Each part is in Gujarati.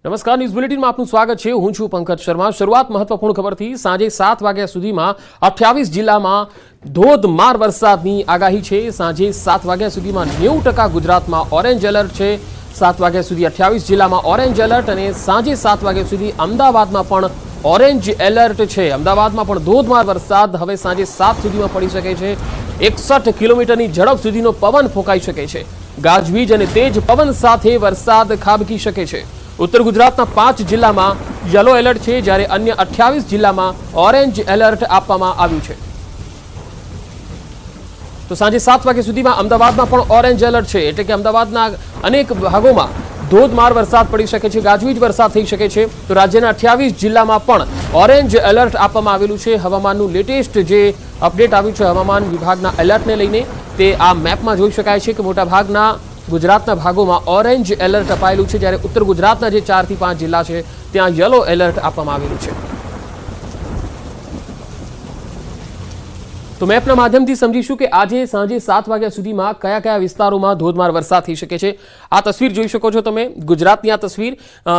નમસ્કાર, ન્યૂઝ બુલેટિનમાં આપનું સ્વાગત છે। હું છું પંકજ શર્મા। શરૂઆત મહત્વપૂર્ણ ખબરથી। સાંજે 7 વાગ્યા સુધીમાં 28 જિલ્લામાં ધોધમાર વરસાદની આગાહી છે। સાંજે 7 વાગ્યા સુધીમાં 90% ગુજરાતમાં ઓરેન્જ એલર્ટ છે। 7 વાગ્યા સુધી 28 જિલ્લામાં ઓરેન્જ એલર્ટ અને સાંજે 7 વાગ્યા સુધી અમદાવાદમાં પણ ઓરેન્જ એલર્ટ છે। અમદાવાદમાં પણ ધોધમાર વરસાદ હવે સાંજે 7 સુધીમાં પડી શકે છે। 61 કિલોમીટરની ઝડપ સુધીનો પવન ફૂંકાઈ શકે છે। ગાજવીજ અને તેજ પવન સાથે વરસાદ ખાબકી શકે છે। उत्तर गुजरातना 5 जिल्ला में येलो एलर्ट है, ज्यारे अन्य 28 जिल्ला में ऑरेंज एलर्ट आपवामां आव्युं छे। तो सांजे 7 वाग्या सुधीमां अमदावादमां पण ऑरेंज एलर्ट है, एटले के अमदावादना अनेक भागोमां धोधमार वरसाद पड़ी शके छे, गाजवीज वरसाद थई शके छे। तो राज्यना 28 जिल्लामां पण ऑरेंज एलर्ट आपवामां आवेलुं छे। हवामाननुं लेटेस्ट जे अपडेट आव्युं छे हवामान विभागना एलर्टने लईने ते आ मेपमां जोई शकाय छे के मोटा भागना गुजरातना भागोमां ऑरेंज एलर्ट अपायेलुं छे, ज्यारे उत्तर गुजरातना जे 4 થી 5 जिल्ला छे त्यां येलो एलर्ट आपवामां आवेलुं छे। तो मेपना माध्यमथी समजीशुं के आजे सांजे 7 वाग्या सुधीमां कया कया विस्तारोमां धोधमार वरसाद थई शके छे। आ तस्वीर जोई शको छो तमे। गुजरातनी आ तस्वीर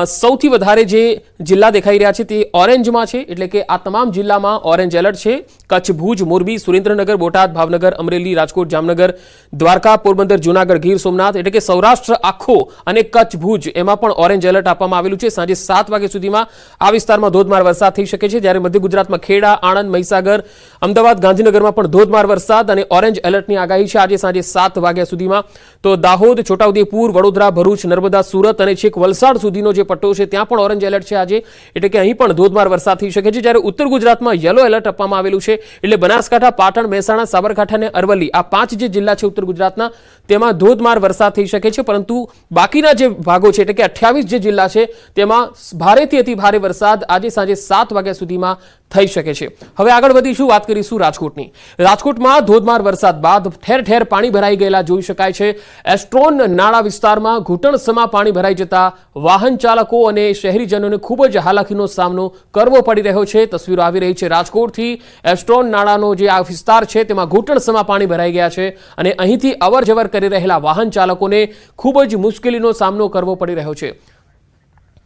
सौथी वधारे जे जिल्ला देखाई रह्या छे ते ऑरेंजमां छे, एटले के आ तमाम जिल्लामां ऑरेंज एलर्ट छे। कच्छ, भूज, मोरबी, सुरेन्द्रनगर, बोटाद, भावनगर, अमरेली, राजकोट, जामनगर, द्वारका, पोरबंदर, जूनागढ़, गीर सोमनाथ एटले के सौराष्ट्र आखो अने कच्छ, भूज एमां पण ऑरेंज एलर्ट आपवामां आवेलुं छे। सांजे 7 वाग्या सुधीमां आ विस्तारमां धोधमार वरसाद थई शके छे, ज्यारे मध्य गुजरातमां खेड़ा, आणंद, महीसागर, अमदावाद, गांधीनगरमां पण धोधमार वरसाद અને ઓરેન્જ એલર્ટની આગાહી છે આજે સાંજે 7 વાગ્યા સુધીમાં। તો દાહોદ, છોટાઉદેપુર, વડોદરા, ભરૂચ, નર્મદા, સુરત અને છેક વલસાડ સુધીનો જે પટ્ટો છે ત્યાં પણ ઓરેન્જ એલર્ટ છે આજે, એટલે કે અહીં પણ ધોધમાર વરસાદ થઈ શકે છે। જ્યારે ઉત્તર ગુજરાતમાં યલો એલર્ટ આપવામાં આવેલું છે, એટલે બનાસકાંઠા, પાટણ, મહેસાણા, સાબરકાંઠા અને અરવલ્લી આ 5 જે જિલ્લા છે ઉત્તર ગુજરાતના તેમાં ધોધમાર વરસાદ થઈ શકે છે। પરંતુ બાકીના જે ભાગો છે એટલે કે 28 જે જિલ્લા છે તેમાં ભારેથી અતિ ભારે વરસાદ આજે સાંજે 7 વાગ્યા સુધીમાં થઈ શકે છે। હવે આગળ વધીશું, વાત કરીશું રાજકોટની। રાજકોટમાં ધોધમાર વરસાદ બાદ ઠેર ઠેર પાણી ભરાઈ ગયેલા જોઈ શકાય છે। એસ્ટ્રોન નાળા વિસ્તારમાં ઘૂંટણસમા પાણી ભરાઈ જતા વાહન ચાલકો અને શહેરીજનોને ખૂબ જ હાલાકીનો સામનો કરવો પડી રહ્યો છે। તસવીરો આવી રહી છે રાજકોટથી। એસ્ટ્રોન નાળાનો જે આ વિસ્તાર છે તેમાં ઘૂંટણસમા પાણી ભરાઈ ગયા છે અને અહીંથી અવરજવર કરી રહેલા વાહન ચાલકોને ખૂબ જ મુશ્કેલીનો સામનો કરવો પડી રહ્યો છે।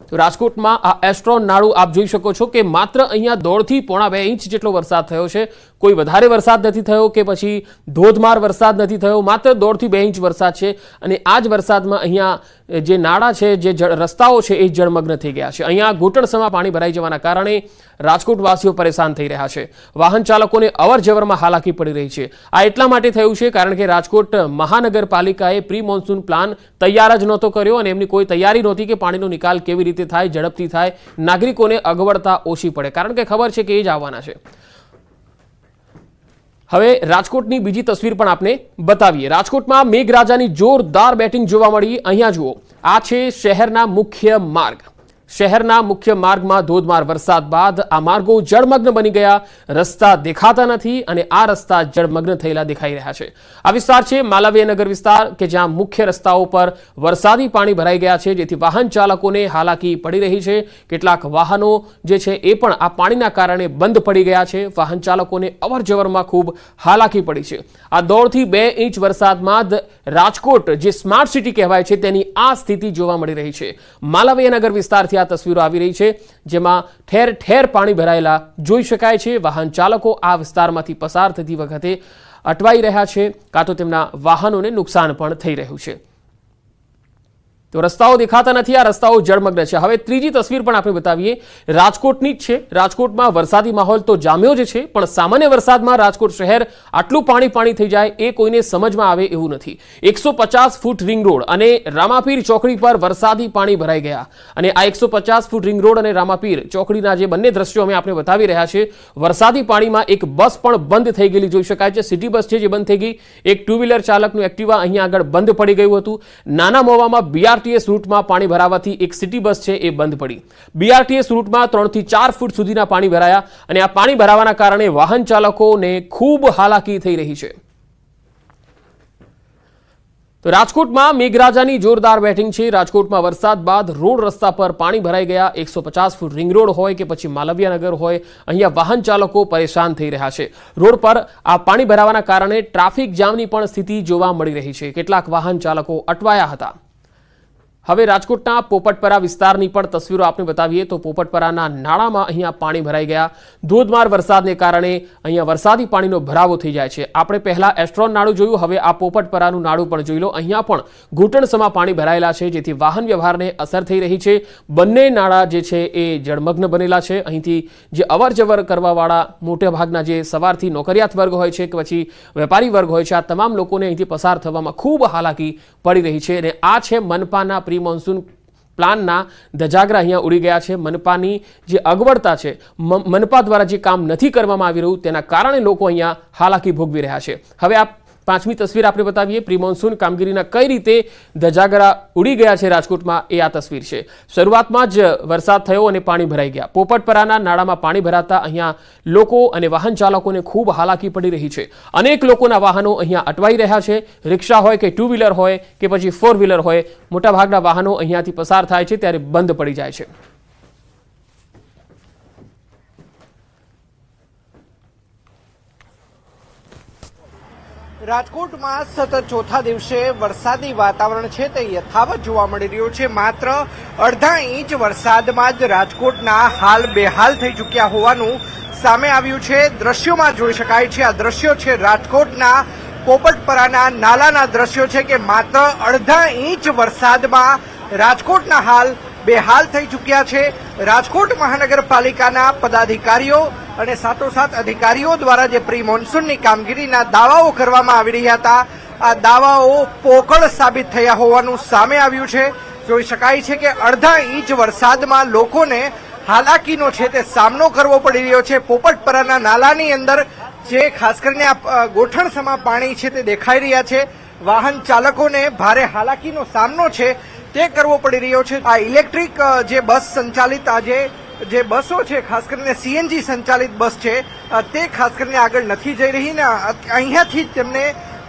તો રાજકોટમાં આ એસ્ટ્રોન નાળું આપ જોઈ શકો છો કે માત્ર અહીંયા 1.5 થી 2.5 ઇંચ જેટલો વરસાદ થયો છે। કોઈ વધારે વરસાદ નથી થયો કે પછી ધોધમાર વરસાદ નથી થયો, માત્ર 1.5 થી 2 ઇંચ વરસાદ છે અને આ જ વરસાદમાં અહીંયા જે નાળા છે, જે રસ્તાઓ છે એ જળમગ્ન થઈ ગયા છે। અહીંયા ઘૂંટણસમા પાણી ભરાઈ જવાના કારણે રાજકોટવાસીઓ પરેશાન થઈ રહ્યા છે। વાહન ચાલકોને અવરજવરમાં હાલાકી પડી રહી છે। આ એટલા માટે થયું છે કારણ કે રાજકોટ મહાનગરપાલિકાએ પ્રી મોન્સૂન પ્લાન તૈયાર જ નહોતો કર્યો અને એમની કોઈ તૈયારી નહોતી કે પાણીનો નિકાલ કેવી રીતે થાય, ઝડપથી થાય, નાગરિકોને અગવડતા ઓછી પડે, કારણ કે ખબર છે કે એ જ આવવાના છે। હવે રાજકોટની બીજી તસવીર પણ આપને બતાવીએ। રાજકોટમાં મેઘરાજાની જોરદાર બેટિંગ જોવા મળી। અહીંયા જુઓ, આ છે શહેરના મુખ્ય માર્ગ। શહેરના મુખ્ય માર્ગમાં ધોધમાર વરસાદ બાદ આ માર્ગો જળમગ્ન બની ગયા। રસ્તા દેખાતા નથી અને આ રસ્તા જળમગ્ન થયેલા દેખાઈ રહ્યા છે। આ વિસ્તાર છે માલવીયનગર વિસ્તાર કે જ્યાં મુખ્ય રસ્તાઓ પર વરસાદી પાણી ભરાઈ ગયા છે, જેથી વાહન ચાલકોને હાલાકી પડી રહી છે। કેટલાક વાહનો જે છે એ પણ આ પાણીના કારણે બંધ પડી ગયા છે। વાહન ચાલકોને અવરજવરમાં ખૂબ હાલાકી પડી છે। આ 1.5 થી 2 ઇંચ વરસાદમાં જ રાજકોટ જે સ્માર્ટ સિટી કહેવાય છે તેની આ સ્થિતિ જોવા મળી રહી છે। માલવીયનગર વિસ્તારથી આ તસવીરો આવી રહી છે, જેમાં ઠેર ઠેર પાણી ભરાયેલા જોઈ શકાય છે। વાહન ચાલકો આ વિસ્તારમાંથી પસાર થતી વખતે અટવાઈ રહ્યા છે, કાં તો તેમના વાહનોને નુકસાન પણ થઈ રહ્યું છે। તો રસ્તાઓ દેખાતા નથી, આ રસ્તાઓ જળમગ્ન છે। હવે ત્રીજી તસવીર પણ આપણે બતાવીએ, રાજકોટની જ છે। રાજકોટમાં વરસાદી માહોલ તો જામ્યો જ છે, પણ સામાન્ય વરસાદમાં રાજકોટ શહેર આટલું પાણી પાણી થઈ જાય એ કોઈને સમજમાં આવે એવું નથી। 150 ફૂટ રિંગ રોડ અને રામાપીર ચોકડી પર વરસાદી પાણી ભરાઈ ગયા અને આ 150 ફૂટ રિંગ રોડ અને રામાપીર ચોકડીના જે બંને દ્રશ્યો અમે આપણે બતાવી રહ્યા છે, વરસાદી પાણીમાં એક બસ પણ બંધ થઈ ગયેલી જોઈ શકાય છે। સિટી બસ છે જે બંધ થઈ ગઈ। એક 2 વ્હીલર ચાલકનું એક્ટિવા અહીંયા આગળ બંધ પડી ગયું હતું। નાના મોવામાં BRTS રૂટમાં પાણી ભરાવાથી એક સિટી બસ છે એ બંધ પડી। BRTS રૂટમાં 3 થી 4 ફૂટ સુધીના પાણી ભરાયા અને આ પાણી ભરાવાના કારણે વાહન ચાલકોને ખૂબ હાલાકી થઈ રહી છે। તો રાજકોટમાં મેઘરાજાની જોરદાર બેટિંગ છે। રાજકોટમાં વરસાદ બાદ રોડ રસ્તા પર પાણી ભરાઈ ગયા। 150 ફૂટ રિંગ રોડ હોય કે પછી માલવીયનગર હોય, અહીંયા વાહન ચાલકો પરેશાન થઈ રહ્યા છે। રોડ પર આ પાણી ભરાવાના કારણે ટ્રાફિક જામની પણ સ્થિતિ જોવા મળી રહી છે। કેટલાક વાહન ચાલકો અટવાયા હતા। હવે રાજકોટના પોપટપરા વિસ્તારની પણ તસવીરો આપણે બતાવીએ તો પોપટપરાના નાળામાં અહીંયા પાણી ભરાઈ ગયા। ધોધમાર વરસાદને કારણે અહીંયા વરસાદી પાણીનો ભરાવો થઈ જાય છે। આપણે પહેલા એસ્ટ્રોન નાળું જોયું, હવે આ પોપટપરાનું નાળું પણ જોઈ લો। અહીંયા પણ ઘૂંટણસમાં પાણી ભરાયેલા છે, જેથી વાહન વ્યવહારને અસર થઈ રહી છે। બંને નાળા જે છે એ જળમગ્ન બનેલા છે। અહીંથી જે અવરજવર કરવાવાળા મોટા ભાગના જે સવારથી નોકરિયાત વર્ગ હોય છે કે પછી વેપારી વર્ગ હોય છે, આ તમામ લોકોને અહીંથી પસાર થવામાં ખૂબ હાલાકી પડી રહી છે। અને આ છે મનપાના પ્રી મોન્સૂન પ્લાનના ધજાગરા અહીંયા ઉડી ગયા છે। મનપાની જે અગવડતા છે, મનપા દ્વારા જે કામ નથી કરવામાં આવી રહ્યું તેના કારણે લોકો અહીંયા હાલાકી ભોગવી રહ્યા છે। હવે આ પાંચમી તસવીર આપણે બતાવીએ। પ્રી મોન્સૂન કામગીરીના કઈ રીતે ધજાગરા ઉડી ગયા છે રાજકોટમાં, એ આ તસવીર છે। શરૂઆતમાં જ વરસાદ થયો અને પાણી ભરાઈ ગયા। પોપટપરાના નાળામાં પાણી ભરાતા અહીંયા લોકો અને વાહન ચાલકોને ખૂબ હાલાકી પડી રહી છે। અનેક લોકોના વાહનો અહીંયા અટવાઈ રહ્યા છે। રિક્ષા હોય કે ટુ વ્હીલર હોય કે પછી ફોર વ્હીલર હોય, મોટાભાગના વાહનો અહીંયાથી પસાર થાય છે ત્યારે બંધ પડી જાય છે। રાજકોટમાં સતત ચોથા દિવસે વરસાદી વાતાવરણ છે તે યથાવત જોવા મળી રહ્યું છે। માત્ર અડધા ઇંચ વરસાદમાં જ રાજકોટના હાલ બેહાલ થઈ ચૂક્યા હોવાનું સામે આવ્યું છે। દ્રશ્યોમાં જોઈ શકાય છે। આ દ્રશ્યો છે રાજકોટના પોપટપરાના નાલાના દ્રશ્યો છે કે માત્ર અડધા ઇંચ વરસાદમાં રાજકોટના હાલ બેહાલ થઈ ચૂક્યા છે। રાજકોટ મહાનગરપાલિકાના પદાધિકારીઓ અને સાથોસાથ અધિકારીઓ દ્વારા જે પ્રી મોન્સૂનની કામગીરીના દાવાઓ કરવામાં આવી રહ્યા હતા, આ દાવાઓ પોકળ સાબિત થયા હોવાનું સામે આવ્યું છે। જોઈ શકાય છે કે અડધા ઇંચ વરસાદમાં લોકોને હાલાકીનો છે તે સામનો કરવો પડી રહ્યો છે। પોપટપરાના નાલાની અંદર જે ખાસ કરીને આ ગોઠણસમા પાણી છે તે દેખાઈ રહ્યા છે। વાહન ચાલકોને ભારે હાલાકીનો સામનો છે તે કરવો પડી રહ્યો છે। આ ઇલેક્ટ્રિક જે બસ સંચાલિત આજે જે બસો છે, ખાસ કરીને સીએનજી સંચાલિત બસ છે, તે ખાસ કરીને આગળ નથી જઈ રહી ને અહીંયાથી જ તેમને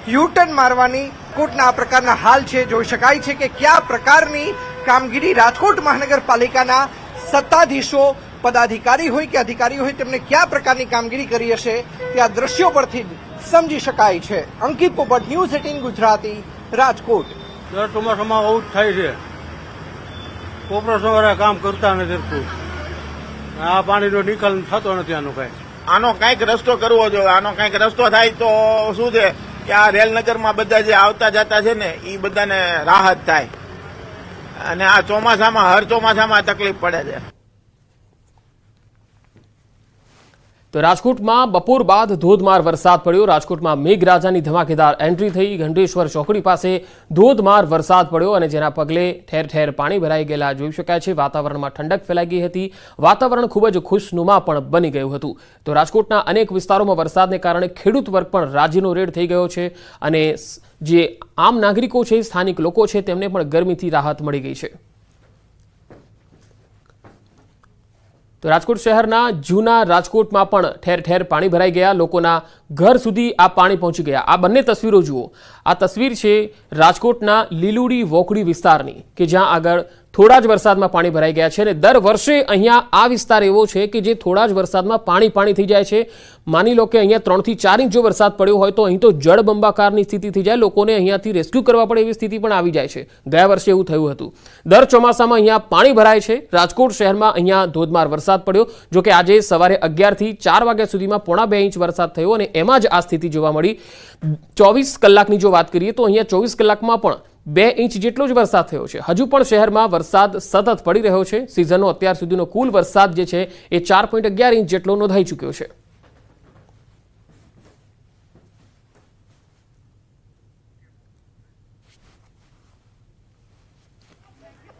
યુટર્ન મારવાની કોટના આ પ્રકારના હાલ છે। જોઈ શકાય છે કે કયા પ્રકારની કામગીરી રાજકોટ મહાનગરપાલિકાના સત્તાધીશો, પદાધિકારી હોય કે અધિકારી હોય, તેમને કયા પ્રકારની કામગીરી કરી હશે તે આ દ્રશ્યો પરથી જ સમજી શકાય છે। અંકિત પોપટ, ન્યૂઝ 18 ગુજરાતી, રાજકોટ। દર ચોમાસામાં આવું જ થાય છે। કોર્પોરેશન વાળા કામ કરતા નથી। આ પાણીનો નિકાલ થતો નથી। આનો કઈક રસ્તો કરવો જોઈએ। આનો કઈક રસ્તો થાય તો શું છે કે આ રેલનગરમાં બધા જે આવતા જતા છે ને એ બધાને રાહત થાય, અને આ ચોમાસામાં હર ચોમાસામાં તકલીફ પડે છે। તો રાજકોટમાં બપોર બાદ ધોધમાર વરસાદ પડ્યો। રાજકોટમાં મેઘરાજાની ધમાકેદાર એન્ટ્રી થઈ। ઘંટેશ્વર ચોકડી પાસે ધોધમાર વરસાદ પડ્યો અને જેના પગલે ઠેર ઠેર પાણી ભરાઈ ગયેલા જોઈ શકાય છે। વાતાવરણમાં ઠંડક ફેલાઈ ગઈ હતી। વાતાવરણ ખૂબ જ ખુશનુમા પણ બની ગયું હતું। તો રાજકોટના અનેક વિસ્તારોમાં વરસાદને કારણે ખેડૂત વર્ગ પણ રાજ્યનો રેડ થઈ ગયો છે અને જે આમ નાગરિકો છે, સ્થાનિક લોકો છે, તેમને પણ ગરમીથી રાહત મળી ગઈ છે। તો રાજકોટ શહેરના જૂના રાજકોટમાં પણ ઠેર ઠેર પાણી ભરાઈ ગયા। લોકોના ઘર સુધી આ પાણી પહોંચી ગયા। આ બંને તસવીરો જુઓ। આ તસવીર છે રાજકોટના લીલુડી વોકડી વિસ્તારની કે જ્યાં આગળ થોડા જ વરસાદમાં પાણી ભરાઈ ગયા છે અને દર વર્ષે અહીંયા આ વિસ્તાર એવો છે કે જે થોડા જ વરસાદમાં પાણી થઈ જાય છે। માની લો કે અહીંયા 3 થી 4 ઇંચ જો વરસાદ પડ્યો હોય તો અહીં તો જળબંબાકારની સ્થિતિ થઈ જાય। લોકોને અહીંયાથી રેસ્ક્યુ કરવા પડે એવી સ્થિતિ પણ આવી જાય છે। ગયા વર્ષે એવું થયું હતું। દર ચોમાસામાં અહીંયા પાણી ભરાય છે। રાજકોટ શહેરમાં અહીંયા ધોધમાર વરસાદ પડ્યો। જો કે આજે સવારે 11 થી 4 વાગ્યા સુધીમાં 1.5 ઇંચ વરસાદ થયો અને એમાં જ આ સ્થિતિ જોવા મળી। 24 કલાકની જો વાત કરીએ તો અહીંયા 24 કલાકમાં પણ 2 ઇંચ જેટલો જ વરસાદ થયો છે। હજુ પણ શહેરમાં વરસાદ સતત પડી રહ્યો છે। સિઝનનો અત્યાર સુધીનો કુલ વરસાદ જે છે એ 4.11 ઇંચ જેટલો નોંધાઈ ચૂક્યો છે।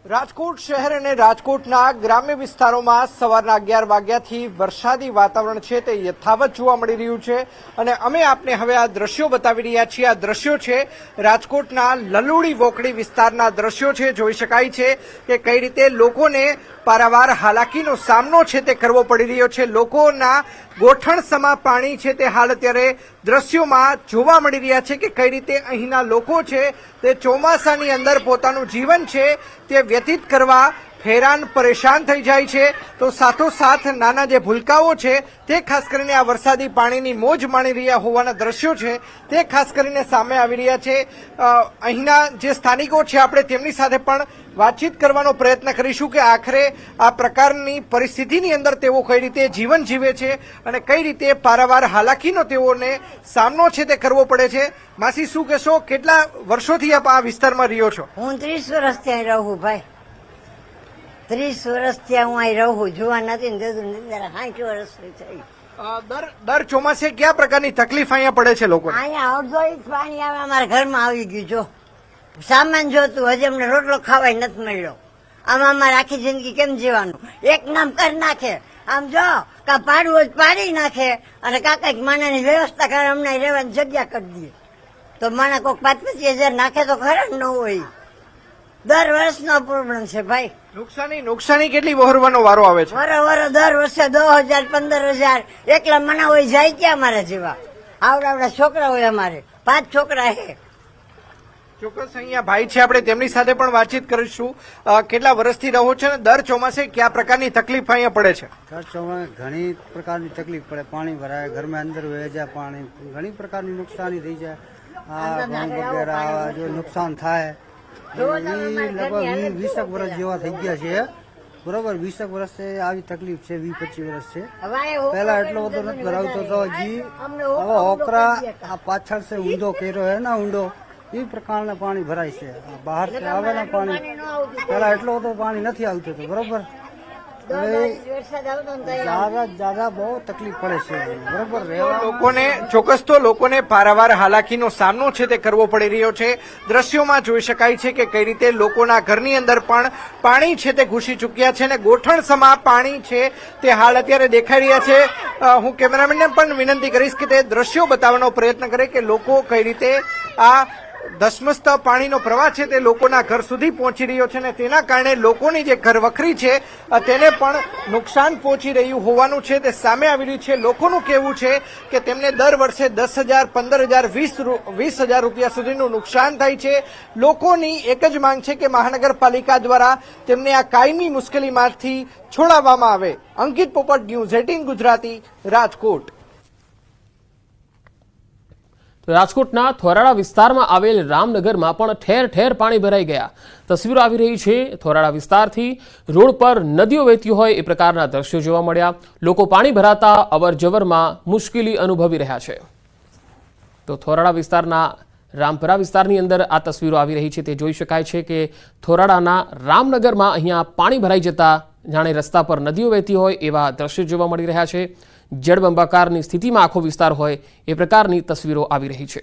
રાજકોટ શહેર અને રાજકોટના ગ્રામ્ય વિસ્તારોમાં સવારના 11 વાગ્યાથી વરસાદી વાતાવરણ છે તે યથાવત જોવા મળી રહ્યું છે અને અમે આપને હવે આ દ્રશ્યો બતાવી રહ્યા છીએ। આ દ્રશ્યો છે રાજકોટના લલુડી વોકડી વિસ્તારના દ્રશ્યો છે। જોઈ શકાય છે કે કઈ રીતે લોકોને પારાવાર હાલાકીનો સામનો છે તે કરવો પડી રહ્યો છે। લોકોના ગોઠણસમા પાણી છે તે હાલ અત્યારે દ્રશ્યોમાં જોવા મળી રહ્યા છે કે કઈ રીતે અહીંના લોકો છે તે ચોમાસાની અંદર પોતાનું જીવન છે તે વ્યતીત કરવા હેરાન પરેશાન થઈ જાય છે તો સાથોસાથ નાના જે ભૂલકાઓ છે તે ખાસ કરીને આ વરસાદી પાણીની મોજ માણી રહ્યા હોવાના દ્રશ્યો છે તે ખાસ કરીને સામે આવી રહ્યા છે. અહીંના જે સ્થાનિકો છે આપણે તેમની સાથે પણ વાતચીત કરવાનો પ્રયત્ન કરીશું કે આખરે આ પ્રકારની પરિસ્થિતિની અંદર તેઓ કઈ રીતે જીવન જીવે છે અને કઈ રીતે પારાવાર હાલાકીનો તેઓને સામનો છે તે કરવો પડે છે. માસી, શું કહેશો, કેટલા વર્ષોથી આપ આ વિસ્તારમાં રહ્યો છો? હું 30 વર્ષથી અહીં રહું ભાઈ. 30 વર્ષથી હું અહીં રહું. જોવા નથી ને જતું નથી. 60 વર્ષની થઈ. દર ચોમાસે કયા પ્રકારની તકલીફ અહીંયા પડે છે લોકો? અહીંયા અડધો ઇંચ પાણી આવે અમારા ઘરમાં આવી ગયું. જો સામાન જોતું, હજી અમને રોટલો ખાવાય નથી મળ્યો. આમાં અમારે આખી જિંદગી કેમ જીવાનું? એક નામ કરી નાખે. આમ જો કા પાડવું હોય પાડી નાખે અને કાંઈક માનાની વ્યવસ્થા કરે, અમને રહેવાની જગ્યા કરી દે તો માણા કોઈક 5-25 હજાર નાખે તો ખરા ન હોય. દર વર્ષનો પ્રોબ્લેમ છે ભાઈ. નુકસાની કેટલી વહોરવાનો વારો આવે છે? વર દર વર્ષે 10,000 15,000 એકલા મના હોય જાય ક્યાં અમારા જેવા? આવડા છોકરા હોય, અમારે 5 છોકરા છે. ચોક્કસ અહીંયા ભાઈ છે, આપણે તેમની સાથે પણ વાતચીત કરીશું. કેટલા વર્ષથી રહો છો ને દર ચોમાસે કયા પ્રકારની તકલીફ અહીંયા પડે છે? દર ચોમાસે ઘણી પ્રકારની તકલીફ પડે. પાણી ભરાય, ઘરમાં અંદર વહી જાય પાણી, ઘણી પ્રકારની નુકસાની થઈ જાય. આ ઘઉં વગેરે જો નુકસાન થાય લગભગ 20 વર્ષ જેવા થઈ ગયા છે. બરોબર, 20 વર્ષથી આવી તકલીફ છે. 20-25 વર્ષ છે. પેલા એટલો બધો નથી ભરાવતો તો હજી હવે ઓકરા આ પાછળ છે ઊંડો કર્યો હે ને ઊંડો, એ પ્રકારના પાણી ભરાય છે. બહાર આવે ને પાણી, પેલા એટલો બધો પાણી નથી આવતું હતું. બરોબર, જ્યાદા બહુ તકલીફ પડે છે. બરોબર, લોકોને પારાવાર હાલાકીનો સામનો છે તે કરવો પડી રહ્યો છે. દ્રશ્યોમાં જોઈ શકાય છે કે કઈ રીતે લોકોના ઘરની અંદર પણ પાણી છે તે ઘૂસી ચૂક્યા છે અને ગોઠણ સમા પાણી છે તે હાલ અત્યારે દેખાઈ રહ્યા છે. હું કેમેરામેનને પણ વિનંતી કરીશ કે તે દ્રશ્યો બતાવવાનો પ્રયત્ન કરે કે લોકો કઈ રીતે આ ધસમસત પાણીનો પ્રવાહ છે તે લોકોના ઘર સુધી પહોંચી રહ્યો છે અને તેના કારણે લોકોની જે ઘર વખરી છે તેને પણ નુકસાન પહોંચી રહ્યું હોવાનું છે તે સામે આવી રહ્યું છે. લોકોનું કહેવું છે કે તેમને દર વર્ષે 10,000 15,000 20,000 રૂપિયા સુધીનું નુકસાન થાય છે. લોકોની એક જ માંગ છે કે મહાનગરપાલિકા દ્વારા તેમને આ કાયમી મુશ્કેલીમાંથી છોડાવવામાં આવે. અંકિત પોપટ, ન્યૂઝ 18 ગુજરાતી, રાજકોટ. રાજકોટના થોરાળા વિસ્તારમાં આવેલ રામનગરમાં પણ ઠેર ઠેર પાણી ભરાઈ ગયા. તસવીરો આવી રહી છે થોરાળા વિસ્તારથી. રોડ પર નદીઓ વહેતી હોય એ પ્રકારના દ્રશ્યો જોવા મળ્યા. લોકો પાણી ભરાતા અવરજવરમાં મુશ્કેલી અનુભવી રહ્યા છે. તો થોરાળા વિસ્તારના રામપરા વિસ્તારની અંદર આ તસવીરો આવી રહી છે તે જોઈ શકાય છે કે થોરાળાના રામનગરમાં અહીંયા પાણી ભરાઈ જતા જાણે રસ્તા પર નદીઓ વહેતી હોય એવા દ્રશ્યો જોવા મળી રહ્યા છે. જળબંબાકારની સ્થિતિમાં આખો વિસ્તાર હોય એ પ્રકારની તસવીરો આવી રહી છે.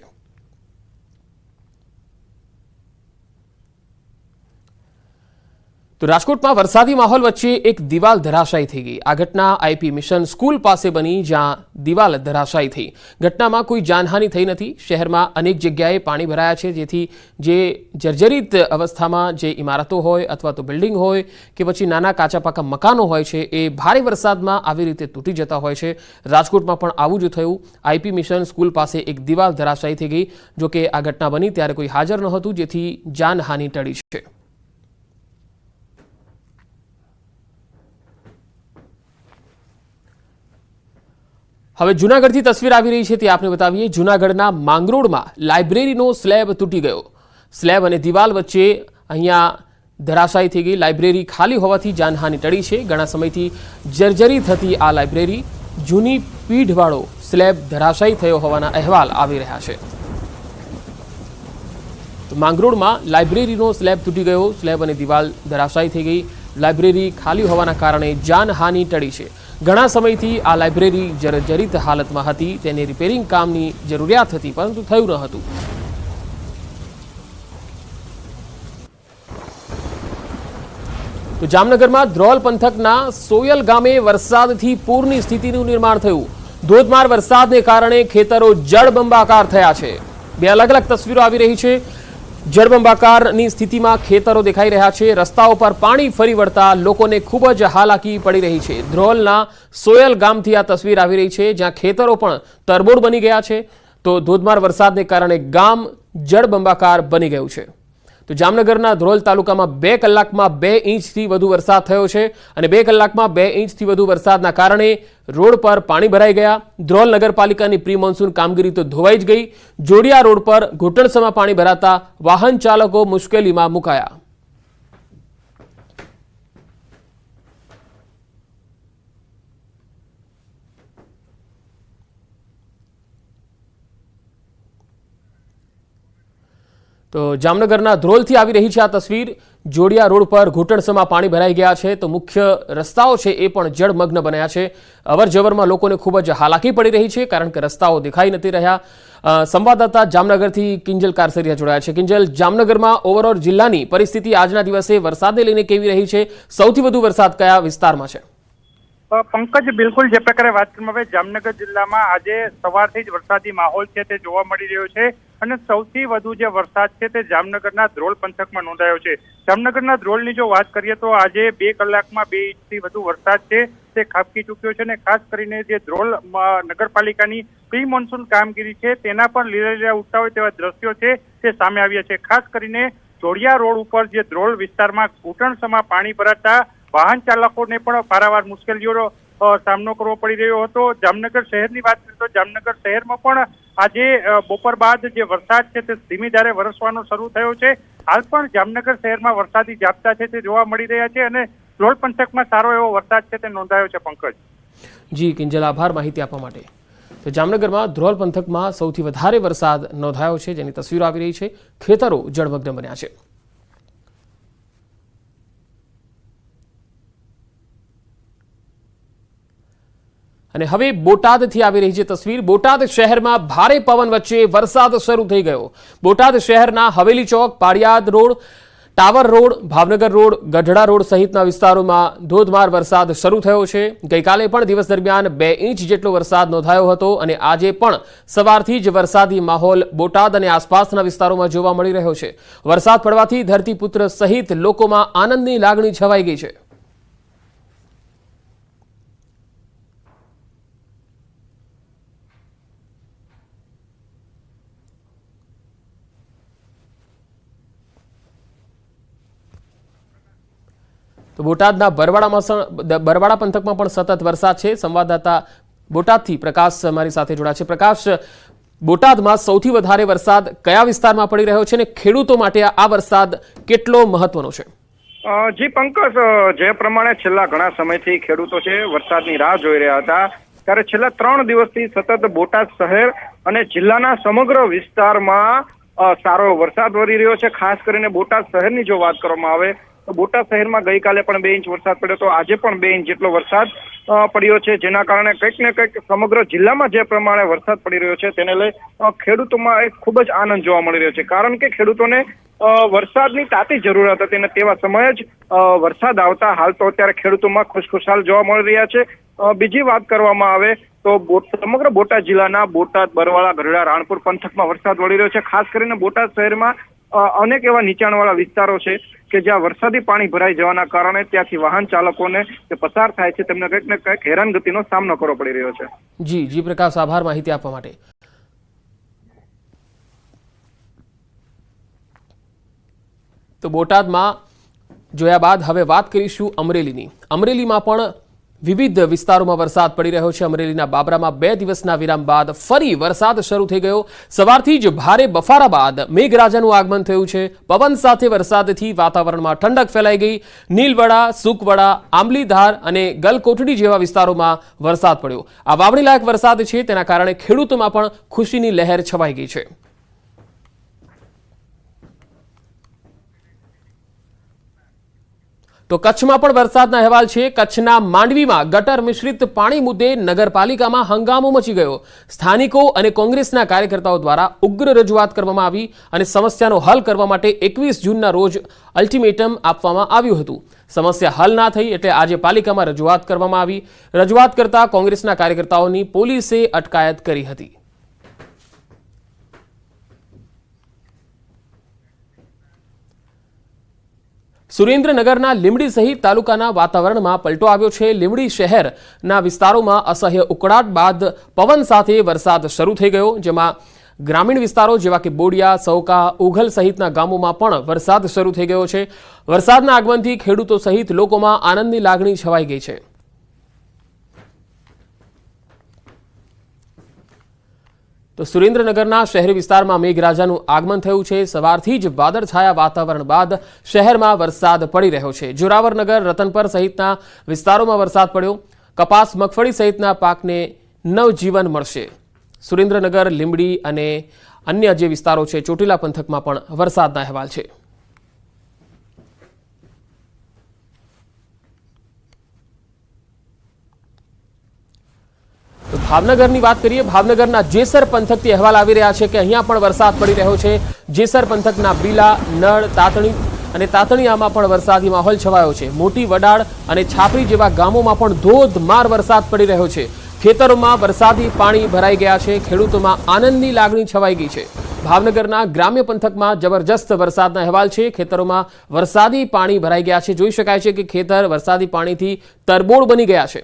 તો રાજકોટમાં વરસાદી માહોલ વચ્ચે એક દિવાલ ધરાશાયી થઈ ગઈ. આ ઘટના આઈપી મિશન સ્કૂલ પાસે બની, જ્યાં દિવાલ ધરાશાયી થઈ. ઘટનામાં કોઈ જાનહાનિ થઈ નથી. શહેરમાં અનેક જગ્યાએ પાણી ભરાયા છે, જેથી જે જર્જરિત અવસ્થામાં જે ઇમારતો હોય અથવા તો બિલ્ડિંગ હોય કે પછી નાના કાચા પાકા મકાનો હોય છે એ ભારે વરસાદમાં આવી રીતે તૂટી જતા હોય છે. રાજકોટમાં પણ આવું જ થયું. આઈપી મિશન સ્કૂલ પાસે એક દિવાલ ધરાશાયી થઈ ગઈ. જોકે આ ઘટના બની ત્યારે કોઈ હાજર નહોતું, જેથી જાનહાનિ ટળી છે. હવે જૂનાગઢથી તસવીર આવી રહી છે તે આપને બતાવીએ. જૂનાગઢના માંગરોળમાં લાઇબ્રેરીનો સ્લેબ તૂટી ગયો. સ્લેબ અને દિવાલ વચ્ચે અહીંયા ધરાશાયી થઈ ગઈ. લાઇબ્રેરી ખાલી હોવાથી જાનહાનિ ટળી છે. ઘણા સમયથી જર્જરિત હતી આ લાઇબ્રેરી. જૂની પીઢવાળો સ્લેબ ધરાશાયી થયો હોવાના અહેવાલ આવી રહ્યા છે. તો માંગરોળમાં લાઇબ્રેરીનો સ્લેબ તૂટી ગયો. સ્લેબ અને દિવાલ ધરાશાયી થઈ ગઈ. લાઇબ્રેરી ખાલી હોવાના કારણે જાનહાનિ ટળી છે. ઘણા સમયથી આ લાઇબ્રેરી જર્જરિત હાલતમાં હતી. તેને રિપેરિંગ કામની જરૂરિયાત હતી, પરંતુ થયું ન હતું. તો જામનગરમાં ધ્રોલ પંથકના સોયલ ગામે વરસાદથી પૂરની સ્થિતિનું નિર્માણ થયું. ધોધમાર વરસાદને કારણે ખેતરો જળબંબાકાર થયા છે. બે અલગ અલગ તસવીરો આવી રહી છે. જળબંબાકારની સ્થિતિમાં ખેતરો દેખાઈ રહ્યા છે. રસ્તાઓ પર પાણી ફરી વળતા લોકોને ખૂબ જ હાલાકી પડી રહી છે. ધ્રોલના સોયલ ગામથી આ તસવીર આવી રહી છે, જ્યાં ખેતરો પણ તરબોળ બની ગયા છે. તો ધોધમાર વરસાદને કારણે ગામ જળબંબાકાર બની ગયું છે. તો જામનગરના ધ્રોલ તાલુકામાં 2 કલાકમાં 2 ઇંચથી વધુ વરસાદ થયો છે અને 2 કલાકમાં 2 ઇંચથી વધુ વરસાદના કારણે રોડ પર પાણી ભરાઈ ગયા. ધ્રોલ નગરપાલિકાની પ્રી મોન્સૂન કામગીરી તો ધોવાઈ જ ગઈ. જોડિયા રોડ પર ઘૂંટણસમાં પાણી ભરાતા વાહન ચાલકો મુશ્કેલીમાં મુકાયા. તો જામનગરના ધ્રોલથી આવી રહી છે આ તસવીર. જોડિયા રોડ પર ઘૂંટણસમાં પાણી ભરાઈ ગયા છે તો મુખ્ય રસ્તાઓ છે એ પણ જળમગ્ન બન્યા છે. અવરજવરમાં લોકોને ખૂબ જ હાલાકી પડી રહી છે કારણ કે રસ્તાઓ દેખાઈ નથી રહ્યા. સંવાદદાતા જામનગરથી કિંજલ કારસરિયા જોડાયા છે. કિંજલ, જામનગરમાં ઓવરઓલ જિલ્લાની પરિસ્થિતિ આજના દિવસે વરસાદને લઈને કેવી રહી છે? સૌથી વધુ વરસાદ કયા વિસ્તારમાં છે? પંકજ, બિલકુલ જે પ્રકારે વાત કરવામાં આવે, જામનગર જિલ્લામાં આજે સવારથી જ વરસાદી માહોલ છે તે જોવા મળી રહ્યો છે અને સૌથી વધુ જે વરસાદ છે તે જામનગરના ધ્રોલ પંથકમાં નોંધાયો છે. જામનગરના ધ્રોલની જો વાત કરીએ તો આજે 2 કલાકમાં 2 ઇંચથી વધુ વરસાદ છે તે ખાબકી ચૂક્યો છે અને ખાસ કરીને જે ધ્રોલ નગરપાલિકાની પ્રી મોન્સૂન કામગીરી છે તેના પણ લીલા ઉઠતા હોય તેવા દ્રશ્યો છે તે સામે આવ્યા છે. ખાસ કરીને જોડિયા રોડ ઉપર જે ધ્રોલ વિસ્તારમાં ઘૂંટણસમાં પાણી ભરાતા વાહન ચાલકોને પણ પારાવાર મુશ્કેલીઓનો સામનો કરવો પડી રહ્યો હતો. જામનગર શહેરની વાત કરીએ તો જામનગર શહેરમાં પણ આજે બપોર બાદ જે વરસાદ છે તે ધીમી ધારે વરસવાનો શરૂ થયો છે. હાલ પણ જામનગર શહેરમાં વરસાદી ઝાપટા છે તે જોવા મળી રહ્યા છે અને ધ્રોલ પંથકમાં સારો એવો વરસાદ છે તે નોંધાયો છે. પંકજ. જી કિંજલ, આભાર માહિતી આપવા માટે. તો જામનગરમાં ધ્રોલ પંથકમાં સૌથી વધારે વરસાદ નોંધાયો છે જેની તસવીરો આવી રહી છે. ખેતરો જળમગ્ન બન્યા છે. અને હવે બોટાદથી આવી રહી છે તસવીર. બોટાદ શહેરમાં ભારે પવન વચ્ચે વરસાદ શરૂ થઈ ગયો. બોટાદ શહેરના Haveli Chowk, Paliyad road, tower road, Bhavnagar road, Gadhada road સહિતના વિસ્તારોમાં ધોધમાર વરસાદ શરૂ થયો છે. ગઈકાલે પણ દિવસ દરમિયાન 2 ઇંચ જેટલો વરસાદ નોંધાયો હતો અને આજે પણ સવારથી જ વરસાદી માહોલ બોટાદ અને આસપાસના વિસ્તારોમાં જોવા મળી રહ્યો છે. વરસાદ પડવાથી ધરતીપુત્ર સહિત લોકોમાં આનંદની લાગણી છવાઈ ગઈ છે. તો બોટાદના બરવાડા પંથકમાં પણ સતત વરસાદ છે. સંવાદદાતા બોટાદથી પ્રકાશ અમારી સાથે જોડાયા છે. પ્રકાશ, બોટાદમાં સૌથી વધારે વરસાદ કયા વિસ્તારમાં પડી રહ્યો છે અને ખેડૂતો માટે આ વરસાદ કેટલો મહત્વનો છે? જી પંકજ, જે પ્રમાણે છેલ્લા ઘણા સમયથી ખેડૂતો છે વરસાદની રાહ જોઈ રહ્યા હતા ત્યારે છેલ્લા 3 દિવસથી સતત બોટાદ શહેર અને જિલ્લાના સમગ્ર વિસ્તારમાં સારો વરસાદ વરી રહ્યો છે. ખાસ કરીને બોટાદ શહેરની જો વાત કરવામાં આવે તો બોટાદ શહેરમાં ગઈકાલે પણ 2 ઇંચ વરસાદ પડ્યો તો આજે પણ 2 ઇંચ જેટલો વરસાદ પડ્યો છે, જેના કારણે કંઈક ને કંઈક સમગ્ર જિલ્લામાં જે પ્રમાણે વરસાદ પડી રહ્યો છે તેને લઈ ખેડૂતોમાં એક ખૂબ જ આનંદ જોવા મળી રહ્યો છે. કારણ કે ખેડૂતોને વરસાદની તાતી જરૂરત હતી અને તેવા સમયે જ વરસાદ આવતા હાલ તો અત્યારે ખેડૂતોમાં ખુશખુશાલ જોવા મળી રહ્યા છે. બીજી વાત કરવામાં આવે તો સમગ્ર બોટાદ જિલ્લાના બોટાદ, બરવાળા, ગઢડા, રાણપુર પંથકમાં વરસાદ વળી રહ્યો છે. ખાસ કરીને બોટાદ શહેરમાં અનેક એવા નીચાણવાળા વિસ્તારો છે કે જ્યાં વરસાદી પાણી ભરાઈ જવાના કારણે ત્યાંથી વાહન ચાલકોને જે પસાર થાય છે તેમને કંઈક ને કંઈક હેરાનગતિનો સામનો કરવો પડી રહ્યો છે. જી પ્રકાશ, આભાર માહિતી આપવા માટે. તો બોટાદમાં જોયા બાદ હવે વાત કરીશું અમરેલીની. અમરેલીમાં પણ વિવિધ વિસ્તારોમાં વરસાદ પડી રહ્યો છે. અમરેલીના બાબરામાં 2 દિવસના વિરામ બાદ ફરી વરસાદ શરૂ થઈ ગયો. સવારથી જ ભારે બફારા બાદ મેઘરાજાનું આગમન થયું છે. પવન સાથે વરસાદથી વાતાવરણમાં ઠંડક ફેલાઈ ગઈ. નીલવડા, સુકવડા, આંબલીધાર અને ગલકોટડી જેવા વિસ્તારોમાં વરસાદ પડ્યો. આ વાવણી લાયક વરસાદ છે તેના કારણે ખેડૂતોમાં પણ ખુશીની લહેર છવાઈ ગઈ છે. તો કચ્છમાં પણ વરસાદના અહેવાલ છે. કચ્છના માંડવીમાં ગટર મિશ્રિત પાણી મુદ્દે નગરપાલિકામાં હંગામો મચી ગયો. સ્થાનિકો અને કોંગ્રેસના કાર્યકર્તાઓ દ્વારા ઉગ્ર રજૂઆત કરવામાં આવી અને સમસ્યાનો હલ કરવા માટે 21 જૂનના રોજ અલ્ટિમેટમ આપવામાં આવ્યું હતું. સમસ્યા હલ ના થઈ એટલે આજે પાલિકામાં રજૂઆત કરવામાં આવી. રજૂઆત કરતા કોંગ્રેસના કાર્યકર્તાઓની પોલીસે અટકાયત કરી હતી. સુરેન્દ્રનગરના લીંબડી સહિત તાલુકાના વાતાવરણમાં પલટો આવ્યો છે. લીંબડી શહેરના વિસ્તારોમાં અસહ્ય ઉકળાટ બાદ પવન સાથે વરસાદ શરૂ થઈ ગયો, જેમાં ગ્રામીણ વિસ્તારો જેવા કે બોડિયા, સૌકા, ઉઘલ સહિતના ગામોમાં પણ વરસાદ શરૂ થઈ ગયો છે. વરસાદના આગમનથી ખેડૂતો સહિત લોકોમાં આનંદની લાગણી છવાઈ ગઈ છે. તો સુરેન્દ્રનગરના શહેરી વિસ્તારમાં મેઘરાજાનું આગમન થયું છે. સવારથી જ વાદળછાયા વાતાવરણ બાદ શહેરમાં વરસાદ પડી રહ્યો છે. જોરાવરનગર, રતનપર સહિતના વિસ્તારોમાં વરસાદ પડ્યો. કપાસ, મગફળી સહિતના પાકને નવજીવન મળશે. સુરેન્દ્રનગર, લીંબડી અને અન્ય જે વિસ્તારો છે ચોટીલા પંથકમાં પણ વરસાદના અહેવાલ છે. તો ભાવનગરની વાત કરીએ. ભાવનગરના જેસર પંથકથી અહેવાલ આવી રહ્યા છે કે અહીંયા પણ વરસાદ પડી રહ્યો છે. જેસર પંથકના બીલા, નળ, તાતણી અને તાતણીયામાં પણ વરસાદી માહોલ છવાયો છે. મોટી વડાળ અને છાપરી જેવા ગામોમાં પણ ધોધમાર વરસાદ પડી રહ્યો છે. ખેતરોમાં વરસાદી પાણી ભરાઈ ગયા છે. ખેડૂતોમાં આનંદની લાગણી છવાઈ ગઈ છે. ભાવનગરના ગ્રામ્ય પંથકમાં જબરજસ્ત વરસાદના અહેવાલ છે. ખેતરોમાં વરસાદી પાણી ભરાઈ ગયા છે. જોઈ શકાય છે કે ખેતર વરસાદી પાણીથી તરબોળ બની ગયા છે.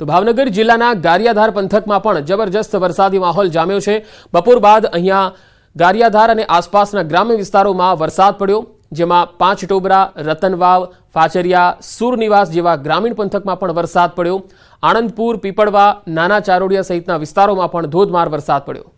તો ભાવનગર જિલ્લાના ગારિયાધાર પંથકમાં પણ જબરજસ્ત વરસાદી માહોલ જામ્યો છે. બપોર બાદ અહીંયા ગારિયાધાર અને આસપાસના ગ્રામ્ય વિસ્તારોમાં વરસાદ પડ્યો, જેમાં પાંચટોબરા, રતનવાવ, ફાચરિયા, સુરનિવાસ જેવા ગ્રામીણ પંથકમાં પણ વરસાદ પડ્યો. આણંદપુર, પીપળવા, નાના ચારોડિયા સહિતના વિસ્તારોમાં પણ ધોધમાર વરસાદ પડ્યો.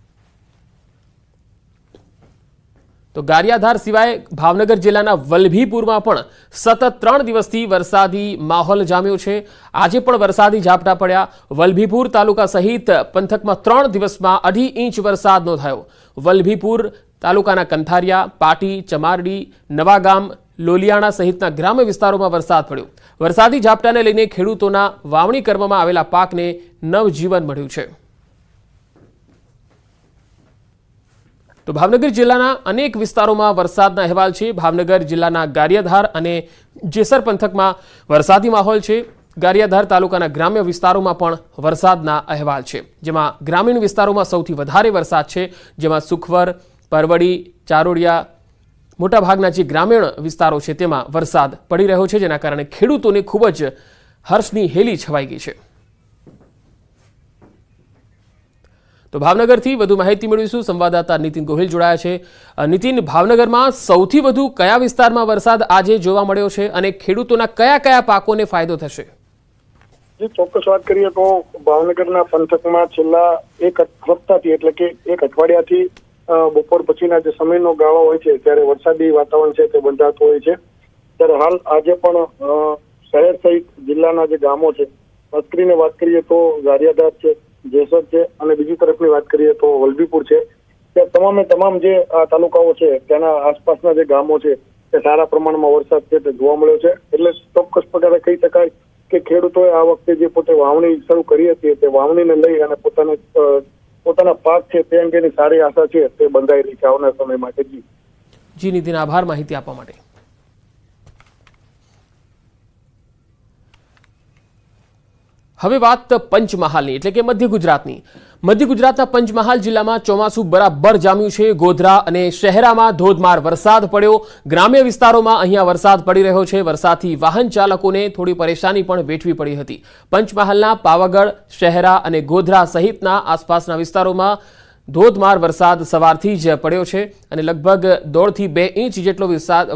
તો ગારિયાધાર સિવાય ભાવનગર જિલ્લાના વલભીપુરમાં પણ સતત 3 દિવસથી વરસાદી માહોલ જામ્યો છે. આજે પણ વરસાદી ઝાપટા પડ્યા. વલભીપુર તાલુકા સહિત પંથકમાં 3 દિવસમાં 2.5 ઇંચ વરસાદ નોંધાયો. વલભીપુર તાલુકાના કંથારિયા, પાટી, ચમારડી, નવાગામ, લોલિયાણા સહિતના ગ્રામ્ય વિસ્તારોમાં વરસાદ પડ્યો. વરસાદી ઝાપટાને લઈને ખેડૂતોના વાવણી કરવામાં આવેલા પાકને નવજીવન મળ્યું છે. તો ભાવનગર જિલ્લાના અનેક વિસ્તારોમાં વરસાદના અહેવાલ છે. ભાવનગર જિલ્લાના ગારિયાધાર અને જેસર પંથકમાં વરસાદી માહોલ છે. ગારિયાધાર તાલુકાના ગ્રામ્ય વિસ્તારોમાં પણ વરસાદના અહેવાલ છે, જેમાં ગ્રામીણ વિસ્તારોમાં સૌથી વધારે વરસાદ છે, જેમાં સુખવર, પરવડી, ચારોડિયા મોટાભાગના જે ગ્રામીણ વિસ્તારો છે તેમાં વરસાદ પડી રહ્યો છે, જેના કારણે ખેડૂતોને ખૂબ જ હર્ષની હેલી છવાઈ ગઈ છે. તો ભાવનગરથી વધુ માહિતી મેળવીશું. સંવાદદાતા નીતિન ગોહિલ જોડાયા છે. નીતિન, ભાવનગરમાં સૌથી વધુ કયા વિસ્તારમાં વરસાદ આજે જોવા મળ્યો છે અને ખેડૂતોના કયા કયા પાકોને ફાયદો થશે? ચોક્કસ વાત કરીએ તો ભાવનગરના પંથકમાં છેલ્લા એક હપ્તાથી એટલે કે એક અઠવાડિયાથી બપોર પછીના જે સમયનો ગાળો હોય છે ત્યારે વરસાદી વાતાવરણ છે તે બંધાતું હોય છે. ત્યારે હાલ આજે પણ શહેર સહિત જિલ્લાના જે ગામો છે, ખાસ કરીને વાત કરીએ તો ગારિયાધાર છે, જેસર છે અને બીજી તરફની વાત કરીએ તો વલભીપુર છે, તે તમામે તમામ જે તાલુકાઓ છે તેના આસપાસના જે ગામો છે તે સારા પ્રમાણમાં વરસાદ છે તે જોવા મળ્યો છે. એટલે ચોક્કસ પ્રકારે કહી શકાય કે ખેડૂતોએ આ વખતે જે પોતે વાવણી શરૂ કરી હતી તે વાવણીને લઈ અને પોતાના પાક છે તે અંગેની સારી આશા છે તે બંધાઈ રહી છે આવનાર સમય માટે. જી નીતિન, આભાર માહિતી આપવા માટે. હવે વાત પંચમહાલની, એટલે કે મધ્ય ગુજરાતની. મધ્ય ગુજરાતના પંચમહાલ જિલ્લામાં ચોમાસું બરાબર જામ્યું છે. ગોધરા અને શહેરામાં ધોધમાર વરસાદ પડ્યો. ગ્રામ્ય વિસ્તારોમાં અહીંયા વરસાદ પડી રહ્યો છે. વરસાદથી વાહન ચાલકોને થોડી પરેશાની પણ વેઠવી પડી હતી. પંચમહાલના પાવાગઢ, શહેરા અને ગોધરા સહિતના આસપાસના વિસ્તારોમાં ધોધમાર વરસાદ સવારથી જ પડ્યો છે અને લગભગ 1.5 થી 2 ઇંચ જેટલો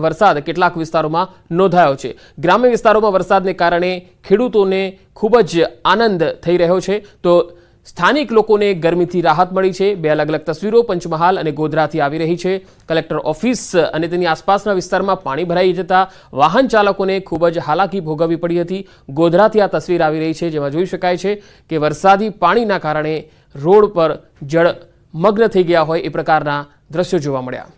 વરસાદ કેટલાક વિસ્તારોમાં નોંધાયો છે. ગ્રામ્ય વિસ્તારોમાં વરસાદને કારણે ખેડૂતોને ખૂબ જ આનંદ થઈ રહ્યો છે. તો સ્થાનિક લોકોને ગરમીથી રાહત મળી છે. 2 અલગ અલગ તસવીરો પંચમહાલ અને ગોધરાથી આવી રહી છે. કલેક્ટર ઓફિસ અને તેની આસપાસના વિસ્તારમાં પાણી ભરાઈ જતા વાહન ચાલકોને ખૂબ જ હાલાકી ભોગવવી પડી હતી. ગોધરાથી આ તસવીર આવી રહી છે, જેમાં જોઈ શકાય છે કે વરસાદી પાણીના કારણે રોડ પર જળ મગ્ન થઈ ગયા હોય એ પ્રકારના દ્રશ્યો જોવા મળ્યા.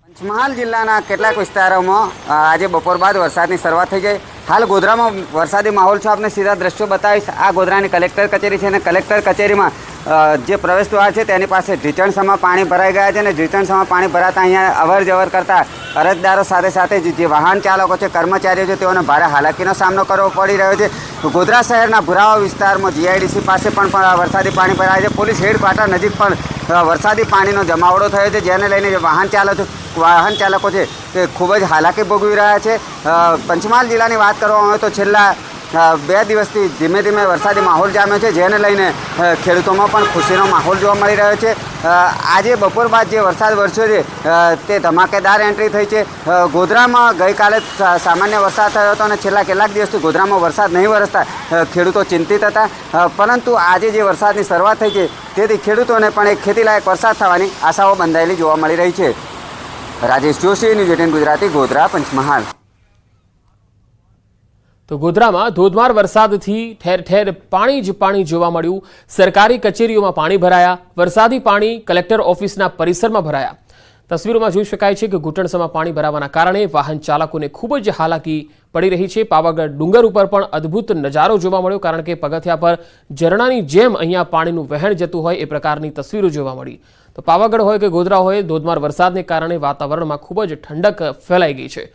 પંચમહાલ જિલ્લાના કેટલાક વિસ્તારોમાં આજે બપોર બાદ વરસાદની શરૂઆત થઈ ગઈ. હાલ ગોધરામાં વરસાદી માહોલ છે. આપને સીધા દ્રશ્યો બતાવીશ. આ ગોધરાની કલેક્ટર કચેરી છે અને કલેક્ટર કચેરીમાં જે પ્રવેશ દ્વાર છે તેની પાસે ઢીચણસામાં પાણી ભરાઈ ગયા છે અને ઢીચણસામાં પાણી ભરાતા અહીંયા અવર જવર કરતા અરજદારો સાથે સાથે જે વાહન ચાલકો છે, કર્મચારીઓ છે, તેઓને ભારે હાલાકીનો સામનો કરવો પડી રહ્યો છે. ગોધરા શહેરના ભુરાવા વિસ્તારમાં જીઆઈડીસી પાસે પણ વરસાદી પાણી ભરાય છે. પોલીસ હેડક્વાર્ટર નજીક પણ વરસાદી પાણીનો જમાવડો થયો છે, જેને લઈને જે વાહન ચાલકો છે તે ખૂબ જ હાલાકી ભોગવી રહ્યા છે. પંચમહાલ જિલ્લાની વાત કરવામાં આવે તો છેલ્લા 2 દિવસથી ધીમે ધીમે વરસાદી માહોલ જામ્યો છે, જેને લઈને ખેડૂતોમાં પણ ખુશીનો માહોલ જોવા મળી રહ્યો છે. આજે બપોર બાદ જે વરસાદ વરસ્યો છે તે ધમાકેદાર એન્ટ્રી થઈ છે. ગોધરામાં ગઈકાલે સામાન્ય વરસાદ થયો હતો અને છેલ્લા કેટલાક દિવસથી ગોધરામાં વરસાદ નહીં વરસતા ખેડૂતો ચિંતિત હતા, પરંતુ આજે જે વરસાદની શરૂઆત થઈ છે તેથી ખેડૂતોને પણ એક ખેતીલાયક વરસાદ થવાની આશાઓ બંધાયેલી જોવા મળી રહી છે. રાજેશ જોશી, ન્યૂઝ 18 ગુજરાતી, ગોધરા, પંચમહાલ. તો ગોધરામાં ધોધમાર વરસાદથી ઠેર ઠેર પાણી જ પાણી જોવા મળ્યું. સરકારી કચેરીઓમાં પાણી ભરાયા. વરસાદી પાણી કલેક્ટર ઓફિસના પરિસરમાં ભરાયા. તસવીરોમાં જોઈ શકાય છે કે ઘૂંટણસમાં પાણી ભરાવાના કારણે વાહન ચાલકોને ખૂબ જ હાલાકી પડી રહી છે. પાવાગઢ ડુંગર ઉપર પણ અદ્ભુત નજારો જોવા મળ્યો, કારણ કે પગથિયા પર ઝરણાની જેમ અહીંયા પાણીનું વહેણ જતું હોય એ પ્રકારની તસવીરો જોવા મળી. તો પાવાગઢ હોય કે ગોધરા હોય, ધોધમાર વરસાદને કારણે વાતાવરણમાં ખૂબ જ ઠંડક ફેલાઈ ગઈ છે.